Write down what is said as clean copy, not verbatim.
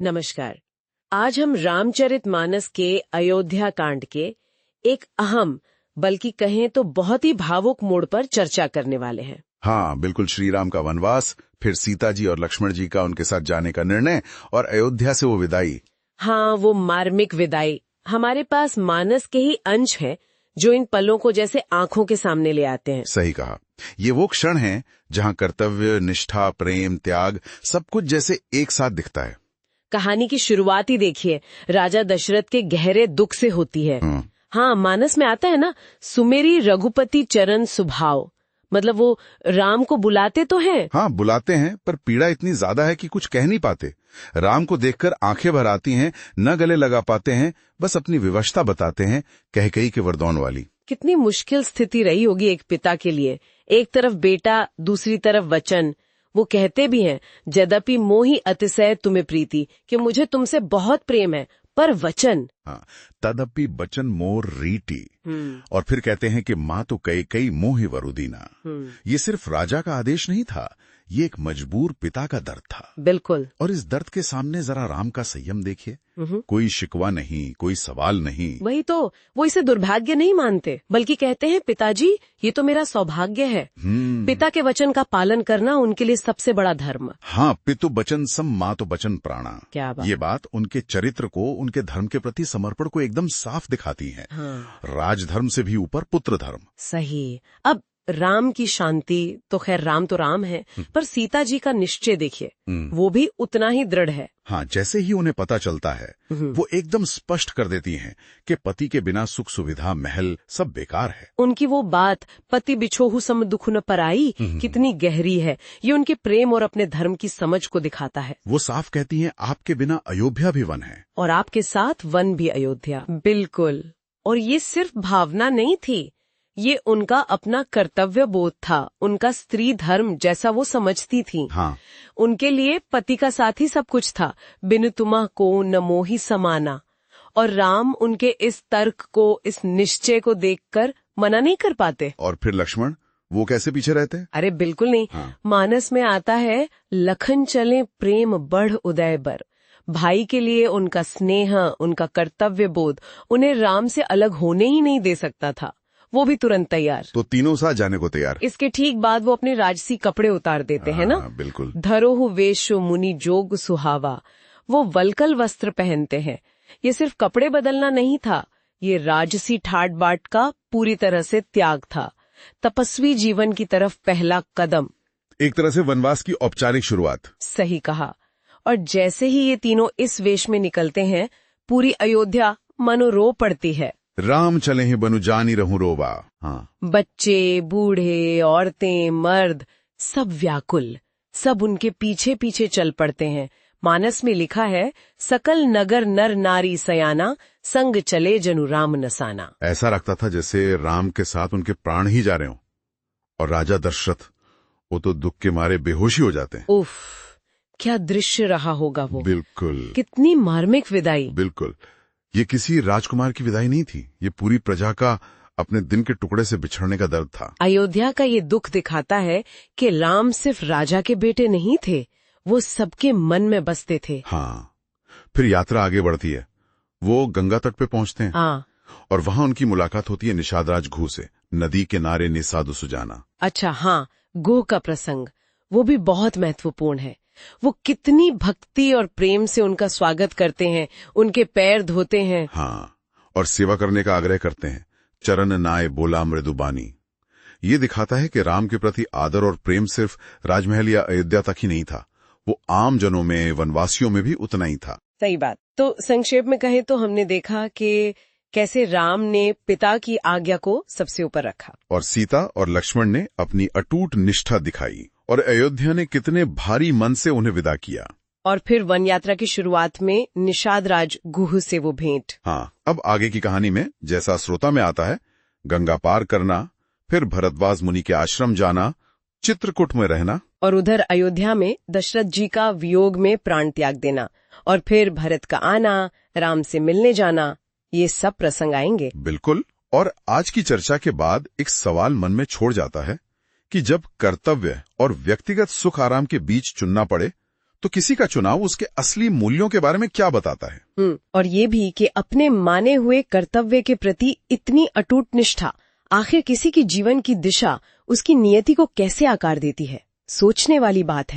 नमस्कार। आज हम रामचरितमानस के अयोध्या कांड के एक अहम बल्कि कहें तो बहुत ही भावुक मोड़ पर चर्चा करने वाले हैं। हाँ, बिल्कुल। श्री राम का वनवास, फिर सीता जी और लक्ष्मण जी का उनके साथ जाने का निर्णय और अयोध्या से वो विदाई। हाँ, वो मार्मिक विदाई। हमारे पास मानस के ही अंश हैं जो इन पलों को जैसे आंखों के सामने ले आते हैं। सही कहा। ये वो क्षण हैं जहाँ कर्तव्य, निष्ठा, प्रेम, त्याग सब कुछ जैसे एक साथ दिखता है। कहानी की शुरुआत ही देखिए, राजा दशरथ के गहरे दुख से होती है। हाँ, मानस में आता है ना, सुमेरी रघुपति चरण सुभाव। मतलब वो राम को बुलाते तो हैं। हाँ, बुलाते हैं, पर पीड़ा इतनी ज्यादा है कि कुछ कह नहीं पाते। राम को देखकर आंखें भर आती हैं, न गले लगा पाते हैं, बस अपनी विवशता बताते हैं, कहकही के वरदान वाली। कितनी मुश्किल स्थिति रही होगी एक पिता के लिए। एक तरफ बेटा, दूसरी तरफ वचन। वो कहते भी हैं, यद्यपि मोहि अतिशय तुम्हें प्रीति, कि मुझे तुमसे बहुत प्रेम है, पर वचन। हाँ, तदपि बचन मोर रीति। और फिर कहते हैं कि माँ तो कई कई मोहि वरुदीना। ये सिर्फ राजा का आदेश नहीं था, ये एक मजबूर पिता का दर्द था। बिल्कुल। और इस दर्द के सामने जरा राम का संयम देखिए। कोई शिकवा नहीं, कोई सवाल नहीं। वही तो, वो इसे दुर्भाग्य नहीं मानते, बल्कि कहते हैं पिताजी ये तो मेरा सौभाग्य है। पिता के वचन का पालन करना उनके लिए सबसे बड़ा धर्म। हाँ, पितु बचन सम मातु बचन प्राणा। क्या बात। ये बात उनके चरित्र को, उनके धर्म के प्रति समर्पण को एकदम साफ दिखाती है। हाँ। राजधर्म से भी ऊपर पुत्र धर्म। सही। अब राम की शांति तो खैर राम तो राम है, पर सीता जी का निश्चय देखिए, वो भी उतना ही दृढ़ है। हाँ, जैसे ही उन्हें पता चलता है, वो एकदम स्पष्ट कर देती हैं कि पति के बिना सुख सुविधा, महल सब बेकार है। उनकी वो बात, पति बिछोहु सम दुख न पराई, कितनी गहरी है। ये उनके प्रेम और अपने धर्म की समझ को दिखाता है। वो साफ कहती हैं, आपके बिना अयोध्या भी वन है और आपके साथ वन भी अयोध्या। बिल्कुल। और ये सिर्फ भावना नहीं थी, ये उनका अपना कर्तव्य बोध था, उनका स्त्री धर्म जैसा वो समझती थी। हाँ। उनके लिए पति का साथ ही सब कुछ था। बिन तुमा को न मोहि समाना। और राम उनके इस तर्क को, इस निश्चय को देखकर मना नहीं कर पाते। और फिर लक्ष्मण, वो कैसे पीछे रहते? अरे बिल्कुल नहीं। हाँ। मानस में आता है, लखन चले प्रेम बढ़ उदय बर। भाई के लिए उनका स्नेह, उनका कर्तव्य बोध उन्हें राम से अलग होने ही नहीं दे सकता था। वो भी तुरंत तैयार। तो तीनों साथ जाने को तैयार। इसके ठीक बाद वो अपने राजसी कपड़े उतार देते हैं ना। बिल्कुल। धरोहु वेशो मुनि जोग सुहावा। वो वल्कल वस्त्र पहनते हैं। ये सिर्फ कपड़े बदलना नहीं था, ये राजसी ठाट बाट का पूरी तरह से त्याग था। तपस्वी जीवन की तरफ पहला कदम। एक तरह से वनवास की औपचारिक शुरुआत। सही कहा। और जैसे ही ये तीनों इस वेश में निकलते हैं, पूरी अयोध्या मनो रो पड़ती है। राम चले हैं बनु जानी रहूं रोवा। हाँ। बच्चे, बूढ़े, औरतें, मर्द सब व्याकुल, सब उनके पीछे पीछे चल पड़ते हैं। मानस में लिखा है, सकल नगर नर नारी सयाना, संग चले जनु राम नसाना। ऐसा लगता था जैसे राम के साथ उनके प्राण ही जा रहे हों। और राजा दशरथ, वो तो दुख के मारे बेहोश ही हो जाते हैं। उफ, क्या दृश्य रहा होगा वो। बिल्कुल। कितनी मार्मिक विदाई। बिल्कुल। ये किसी राजकुमार की विदाई नहीं थी, ये पूरी प्रजा का अपने दिन के टुकड़े से बिछड़ने का दर्द था। अयोध्या का ये दुख दिखाता है कि राम सिर्फ राजा के बेटे नहीं थे, वो सबके मन में बसते थे। हाँ। फिर यात्रा आगे बढ़ती है, वो गंगा तट पे पहुंचते हैं। हाँ। और वहां उनकी मुलाकात होती है निषाद राज घू से। नदी के नारे निषाद सुजाना। अच्छा, हाँ, गोह का प्रसंग, वो भी बहुत महत्वपूर्ण है। वो कितनी भक्ति और प्रेम से उनका स्वागत करते हैं, उनके पैर धोते हैं। हाँ, और सेवा करने का आग्रह करते हैं। चरण नाय बोला मृदुबानी। ये दिखाता है कि राम के प्रति आदर और प्रेम सिर्फ राजमहल या अयोध्या तक ही नहीं था, वो आम जनों में, वनवासियों में भी उतना ही था। सही बात। तो संक्षेप में कहें तो हमने देखा कि कैसे राम ने पिता की आज्ञा को सबसे ऊपर रखा, और सीता और लक्ष्मण ने अपनी अटूट निष्ठा दिखाई, और अयोध्या ने कितने भारी मन से उन्हें विदा किया। और फिर वन यात्रा की शुरुआत में निषाद राज गुह से वो भेंट। हाँ, अब आगे की कहानी में जैसा श्रोता में आता है, गंगा पार करना, फिर भरद्वाज मुनि के आश्रम जाना, चित्रकूट में रहना, और उधर अयोध्या में दशरथ जी का वियोग में प्राण त्याग देना, और फिर भरत का आना, राम से मिलने जाना, ये सब प्रसंग आएंगे। बिल्कुल। और आज की चर्चा के बाद एक सवाल मन में छोड़ जाता है कि जब कर्तव्य और व्यक्तिगत सुख आराम के बीच चुनना पड़े, तो किसी का चुनाव उसके असली मूल्यों के बारे में क्या बताता है? और ये भी कि अपने माने हुए कर्तव्य के प्रति इतनी अटूट निष्ठा आखिर किसी की जीवन की दिशा, उसकी नियति को कैसे आकार देती है। सोचने वाली बात है।